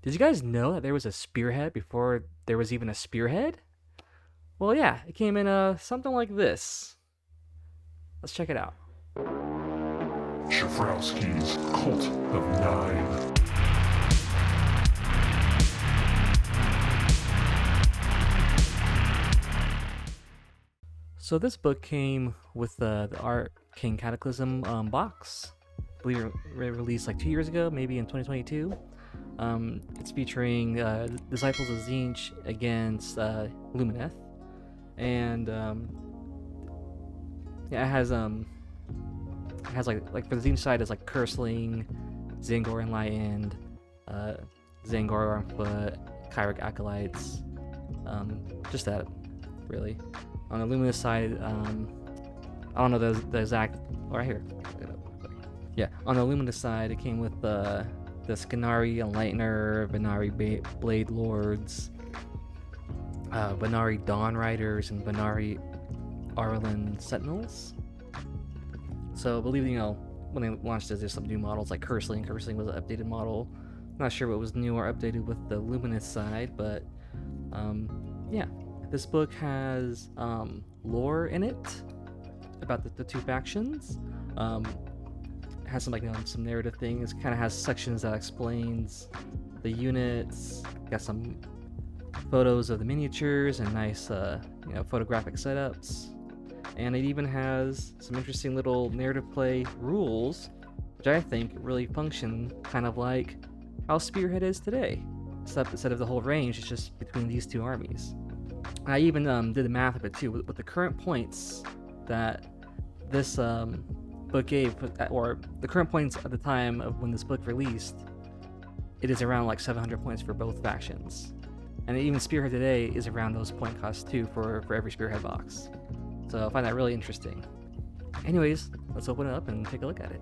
Did you guys know that there was a Spearhead before there was even a Spearhead? Well, yeah, it came in something like this. Let's check it out. Shurfrousky's Cult of Nine. So this book came with the Arcane Cataclysm box. I believe it released like 2 years ago, maybe in 2022. It's featuring Disciples of Tzeentch against Lumineth, and yeah, it has like for the Tzeentch side, it's like Curseling, Zangor Enlightened, Zangor on foot, Kyric Acolytes, just that really. On the Luminous side, I don't know the exact. Oh, right here. Yeah, on the Luminous side, it came with the Skinari Enlightener, Venari Blade Lords, Venari Dawn Riders, and Venari Arlen Sentinels. So I believe, when they launched this, there's some new models like Curseling. Curseling was an updated model. Not sure what was new or updated with the Luminous side, but yeah. This book has lore in it about the two factions. It has some some narrative things. Kind of has sections that explains the units. Got some photos of the miniatures and nice photographic setups. And it even has some interesting little narrative play rules, which I think really function kind of like how Spearhead is today. Except instead of the whole range, it's just between these two armies. I even did the math of it too, with the current points that this book gave, or the current points at the time of when this book released, it is around like 700 points for both factions. And even Spearhead today is around those point costs too for every Spearhead box. So I find that really interesting. Anyways, let's open it up and take a look at it.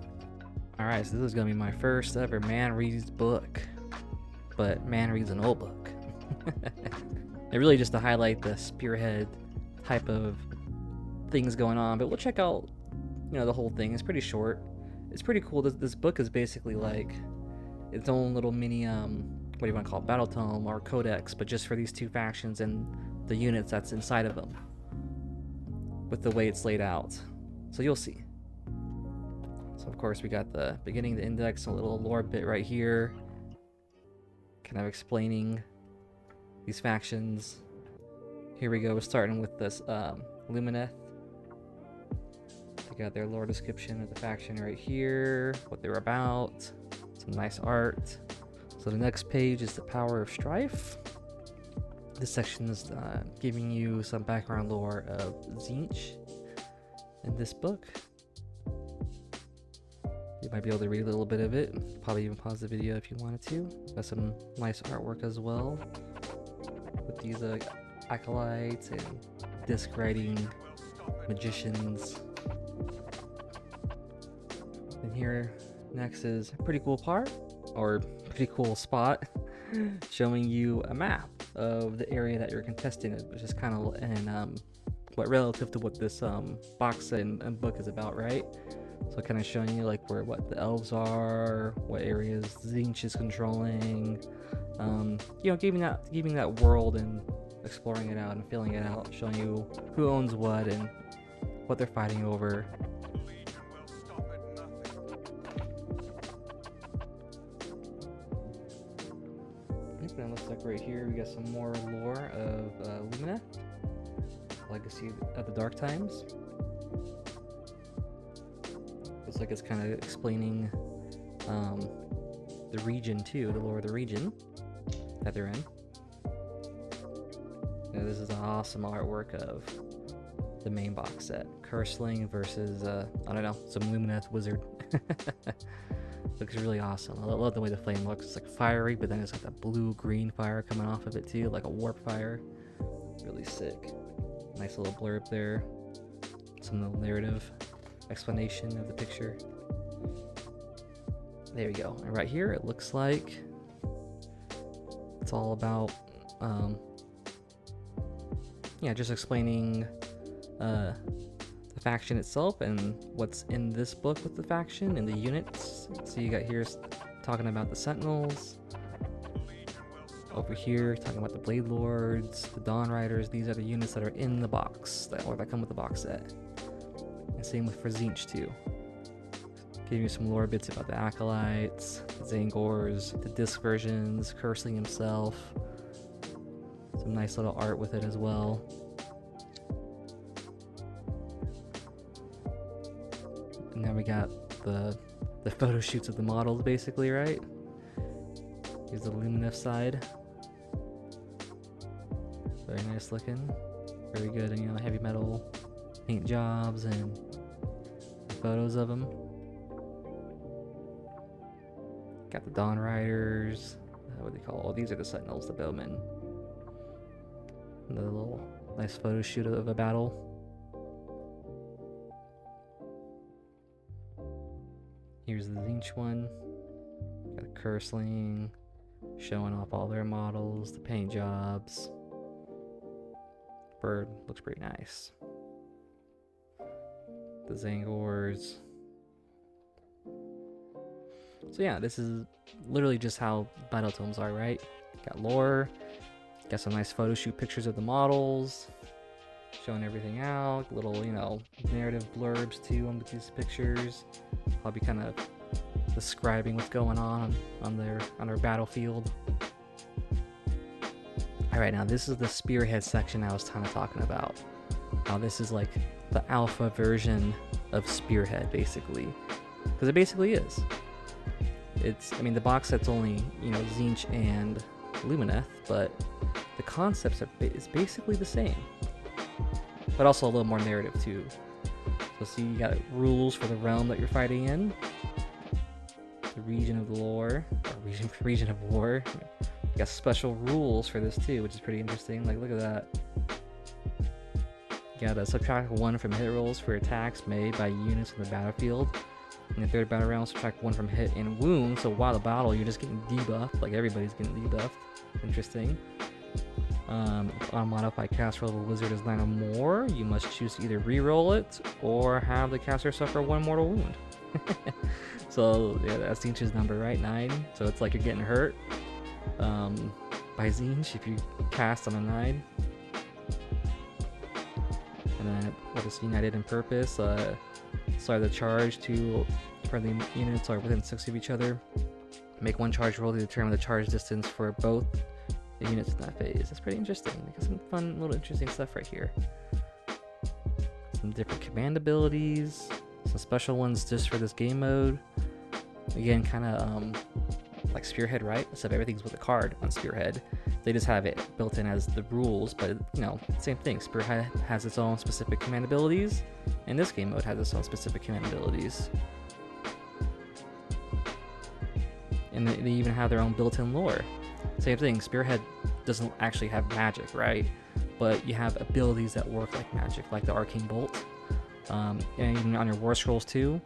Alright, so this is going to be my first ever Man Reads book. But Man Reads an old book. It really just to highlight the Spearhead type of things going on, but we'll check out, the whole thing. It's pretty short. It's pretty cool. This book is basically like its own little mini, what do you want to call it, battle tome or codex, but just for these two factions and the units that's inside of them, with the way it's laid out. So you'll see. So of course we got the beginning, the index, a little lore bit right here, kind of explaining these factions. Here we go, we're starting with this Lumineth. They got their lore description of the faction right here, what they're about, some nice art. So the next page is the Power of Strife. This section is giving you some background lore of Tzeentch in this book. You might be able to read a little bit of it, probably even pause the video if you wanted to. Got some nice artwork as well, with these acolytes and disc writing magicians. And here next is a pretty cool part, or pretty cool spot, showing you a map of the area that you're contesting, which is kind of in relative to what this box and book is about, right? So kind of showing you like what the elves are, what areas Tzeentch is controlling, giving that world and exploring it out and filling it out, showing you who owns what and what they're fighting over. And it looks like right here we got some more lore of Lumineth, Legacy of the Dark Times. Looks like it's kind of explaining the region too, the lore of the region that they're in. Now, this is an awesome artwork of the main box set. Curseling versus, I don't know, some Lumineth wizard. Looks really awesome. I love the way the flame looks. It's like fiery, but then it's like that blue-green fire coming off of it too, like a warp fire. Really sick. Nice little blurb there. Some little narrative explanation of the picture. There you go. And right here it looks like it's all about just explaining the faction itself and what's in this book with the faction and the units. So you got here talking about the Sentinels, Over here, talking about the Blade Lords, the Dawn Riders. These are the units that are in the box, or that come with the box set. And same with for Tzeentch too. Giving you some lore bits about the Acolytes, the Zangors, the disc versions, Cursling himself. Some nice little art with it as well. And now we got the photo shoots of the models basically, right? Here's the Lumineth side. Very nice looking. Very good, you know, heavy metal paint jobs and photos of them. Got the Dawn Riders. What do they call? Oh, these are the Sentinels, the Bowmen. Another little nice photo shoot of a battle. Here's the Tzeentch one. Got a Cursling, showing off all their models, the paint jobs. Bird looks pretty nice. The Zangors. So yeah, this is literally just how battle tomes are, right? Got lore, got some nice photo shoot pictures of the models, showing everything out, little, you know, narrative blurbs too on these pictures. Probably kind of describing what's going on their battlefield. Alright, now this is the Spearhead section I was kind of talking about. Now this is like the alpha version of Spearhead, basically. Because it basically is. I mean, the box set's only, you know, Tzeentch and Lumineth, but the concepts is basically the same. But also a little more narrative too. So see, you got rules for the realm that you're fighting in. The region of the lore, or region of war. You got special rules for this too, which is pretty interesting. Like, look at that. You got to subtract 1 from hit rolls for attacks made by units on the battlefield. In the third battle round, subtract 1 from hit and wound. So while the battle, you're just getting debuffed. Like, everybody's getting debuffed. Interesting. Unmodified cast roll of a wizard is 9 or more. You must choose to either re-roll it or have the caster suffer 1 mortal wound. So yeah, that's Tzeentch's number, right? 9. So it's like you're getting hurt by Tzeentch if you cast on a 9. And then what is united in purpose? Start the charge. 2 friendly units are within 6 of each other. Make 1 charge roll to determine the charge distance for both the units in that phase. That's pretty interesting. We got some fun, little interesting stuff right here. Some different command abilities, some special ones just for this game mode. Again, kind of like Spearhead, right? Except everything's with a card on Spearhead. They just have it built in as the rules, but you know, same thing. Spearhead has its own specific command abilities, and this game mode has its own specific command abilities. And they even have their own built-in lore. Same thing, Spearhead doesn't actually have magic, right? But you have abilities that work like magic, like the Arcane Bolt. And even on your War Scrolls too,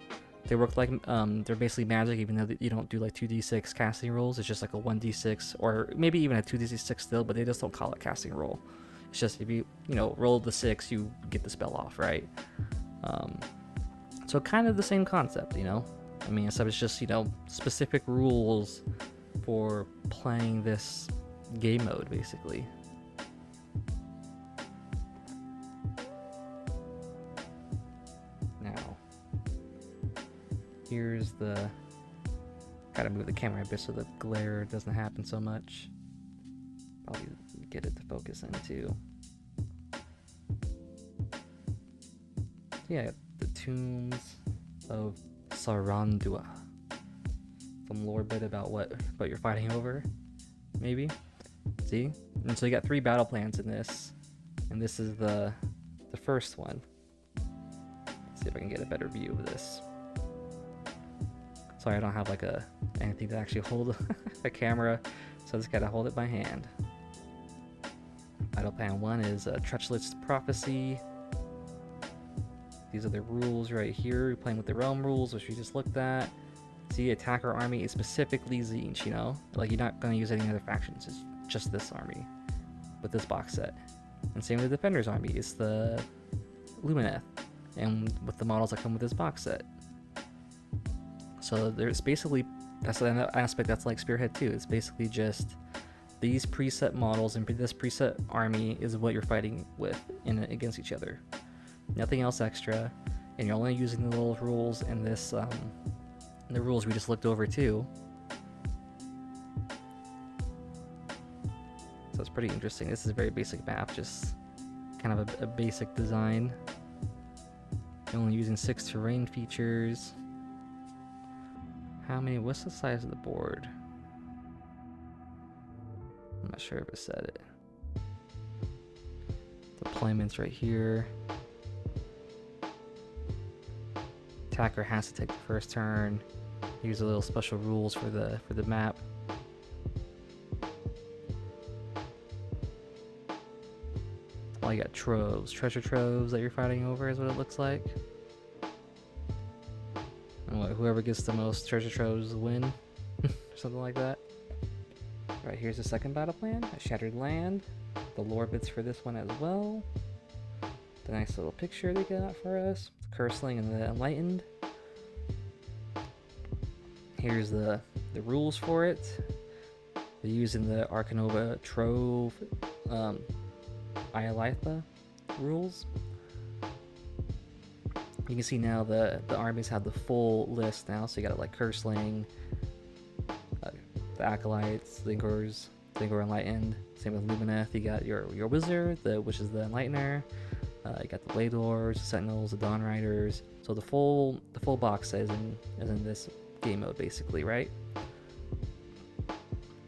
they work like, they're basically magic, even though you don't do like 2d6 casting rolls. It's just like a 1d6, or maybe even a 2d6 still, but they just don't call it casting roll. It's just if you roll the 6, you get the spell off, right? So kind of the same concept, I mean, except it's just, specific rules for playing this game mode, basically. Now, here's the... Gotta move the camera a bit so the glare doesn't happen so much. Probably get it to focus in, too. Yeah, the Tombs of Sarandua. Some lore bit about what you're fighting over, maybe. See? And so you got 3 battle plans in this, and this is the first one. Let's see if I can get a better view of this. Sorry, I don't have like anything to actually hold a camera, so I just gotta hold it by hand. Battle plan 1 is Treacherous Prophecy. These are the rules right here. You're playing with the realm rules, which we just looked at. See, attacker army is specifically Tzeentch, Like, you're not going to use any other factions. It's just this army with this box set. And same with the defender's army. It's the Lumineth, and with the models that come with this box set. So there's basically, that's an aspect that's like Spearhead too. It's basically just these preset models and this preset army is what you're fighting with against each other. Nothing else extra, and you're only using the little rules in this, the rules we just looked over too. So it's pretty interesting. This is a very basic map, just kind of a basic design. You're only using 6 terrain features. What's the size of the board? I'm not sure if it said it. Deployments right here. Attacker has to take the first turn. Here's a little special rules for the map. Oh, you got troves, treasure troves that you're fighting over is what it looks like. And whoever gets the most treasure troves win, or something like that. Right, here's the second battle plan, a shattered land. The lore bits for this one as well. The nice little picture they got for us. The Curseling and the Enlightened. Here's the rules for it. They're using the Arcanova Trove Iolitha rules. You can see now the armies have the full list now, so you got like Curseling, the Acolytes, Zingors, Zingor Enlightened. Same with Lumineth. You got your Wizard, which is the Enlightener. You got the Blade Lords, the Sentinels, the Dawn Riders. So the full box set is in this game mode basically, right?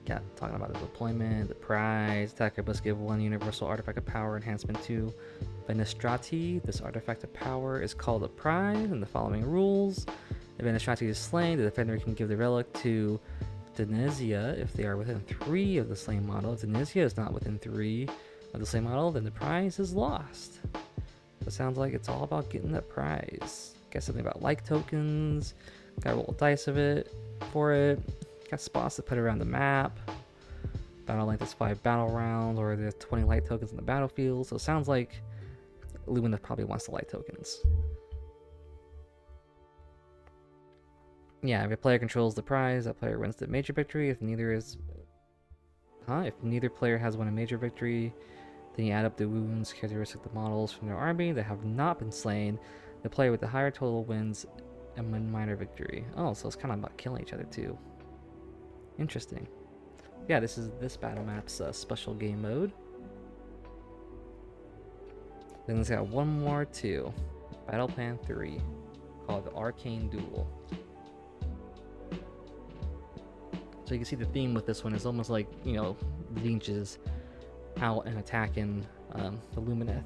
Yeah, talking about the deployment, the prize. Attacker must give 1 universal artifact of power enhancement to Venestrati. This artifact of power is called a prize in the following rules. If Venestrati is slain, the defender can give the relic to Denizia if they are within 3 of the slain model. If Denizia is not within 3 of the slain model, then the prize is lost. So it sounds like it's all about getting that prize. Got something about like tokens. Got to roll dice for it. Got spots to put around the map. Battle length is 5 battle rounds, or there's 20 light tokens in the battlefield. So it sounds like Lumineth probably wants the light tokens. Yeah, if a player controls the prize, that player wins the major victory. If neither player has won a major victory, then you add up the wounds characteristic of the models from their army that have not been slain. The player with the higher total wins a minor victory. Oh, so it's kind of about killing each other too. Interesting. Yeah, this is this battle map's special game mode. Then it's got one more too. Battle Plan 3, called the Arcane Duel. So you can see the theme with this one is almost like, you know, Tzeentch is out and attacking the Lumineth.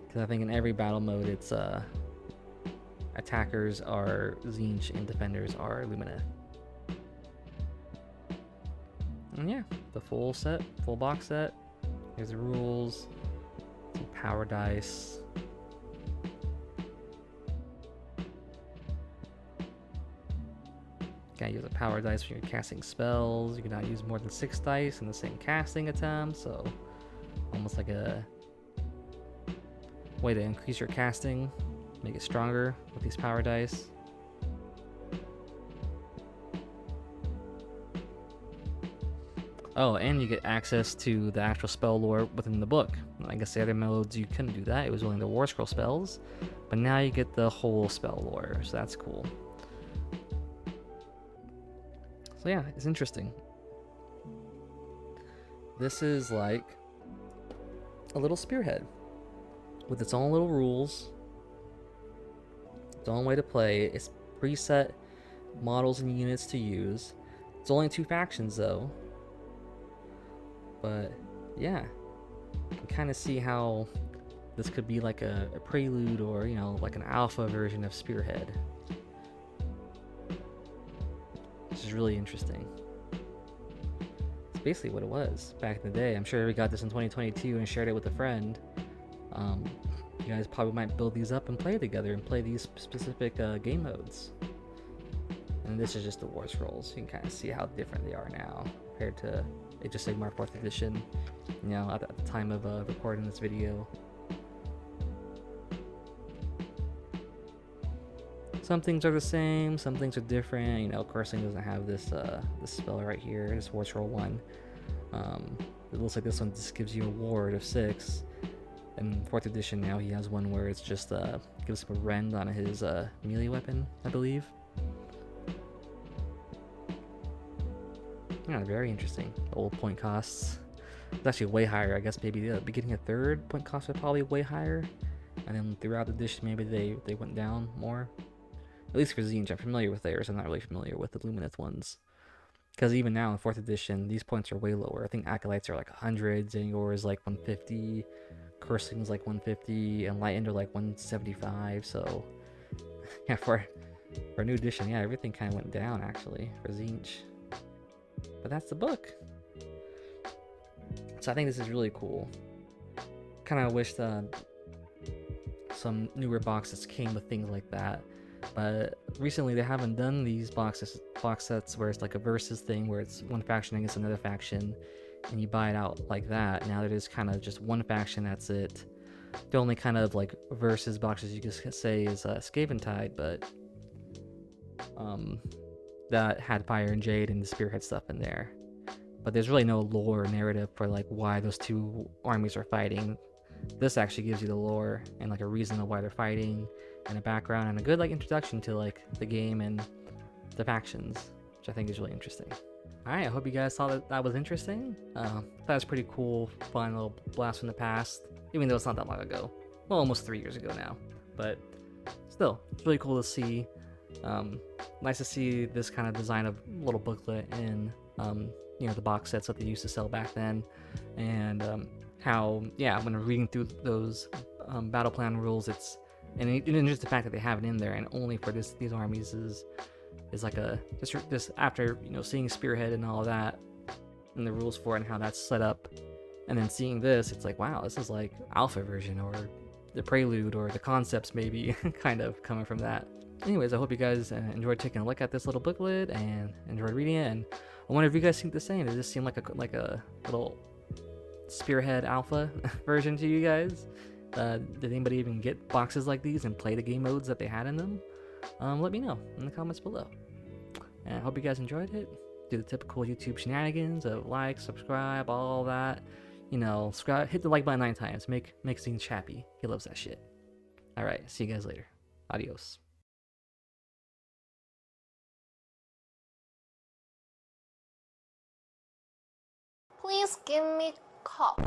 Because I think in every battle mode it's attackers are Tzeentch and defenders are Lumineth. And yeah, the full box set. Here's the rules, some power dice. Gotta use a power dice when you're casting spells. You cannot use more than 6 dice in the same casting attempt, so almost like a way to increase your casting, make it stronger with these power dice. Oh, and you get access to the actual spell lore within the book. I guess the other modes you couldn't do that. It was only the War Scroll spells, but now you get the whole spell lore, so that's cool. So yeah, it's interesting. This is like a little Spearhead with its own little rules, its own way to play. It's preset models and units to use. It's only 2 factions though. But yeah, you can kind of see how this could be like a prelude or, you know, like an alpha version of Spearhead. Which is really interesting. It's basically what it was back in the day. I'm sure we got this in 2022 and shared it with a friend. You guys probably might build these up and play together and play these specific game modes. And this is just the War Scrolls. You can kind of see how different they are now compared to Age of Sigmar 4th edition, you know, at the time of recording this video. So Some things are the same, some things are different. You know, Cursing doesn't have this this spell right here, this War Troll one. It looks like this one just gives you a ward of 6. In 4th edition now, he has one where it's just gives him a rend on his melee weapon, I believe. Yeah, very interesting. The old point costs. It's actually way higher. I guess maybe the beginning of 3rd point costs are probably way higher, and then throughout the edition maybe they went down more. At least for Tzeentch, I'm familiar with theirs. I'm not really familiar with the Lumineth ones. Because even now in 4th edition, these points are way lower. I think Acolytes are like 100, Zangor is like 150, Cursing is like 150, and Lightened are like 175. So, yeah, for a new edition, yeah, everything kind of went down actually for Tzeentch. But that's the book. So I think this is really cool. Kind of wish some newer boxes came with things like that. But recently they haven't done these box sets where it's like a versus thing where it's one faction against another faction and you buy it out like that. Now it is kind of just one faction, that's it. The only kind of like versus boxes you could say is Scaventide, but that had Fire and Jade and the Spearhead stuff in there. But there's really no lore or narrative for like why those two armies are fighting. This actually gives you the lore and like a reason of why they're fighting and a background and a good like introduction to like the game and the factions, which I think is really interesting. Alright, I hope you guys thought that was interesting. That was pretty cool, fun little blast from the past, even though it's not that long ago. Well, almost 3 years ago now, but still, it's really cool to see. Nice to see this kind of design of little booklet in you know, the box sets that they used to sell back then, and how, yeah, when reading through those battle plan rules, it's and just the fact that they have it in there and only for these armies is like a just after, you know, seeing Spearhead and all of that and the rules for it and how that's set up, and then seeing this, it's like, wow, this is like alpha version or the prelude or the concepts maybe kind of coming from that. Anyways, I hope you guys enjoyed taking a look at this little booklet and enjoyed reading it, and I wonder if you guys think the same. Does this seem like a little Spearhead alpha version to you guys? Did anybody even get boxes like these and play the game modes that they had in them? Let me know in the comments below. And I hope you guys enjoyed it. Do the typical YouTube shenanigans of like, subscribe, all that. You know, subscribe, hit the like button 9 times. Make Tzeentch happy. He loves that shit. Alright, see you guys later. Adios. Please give me cup.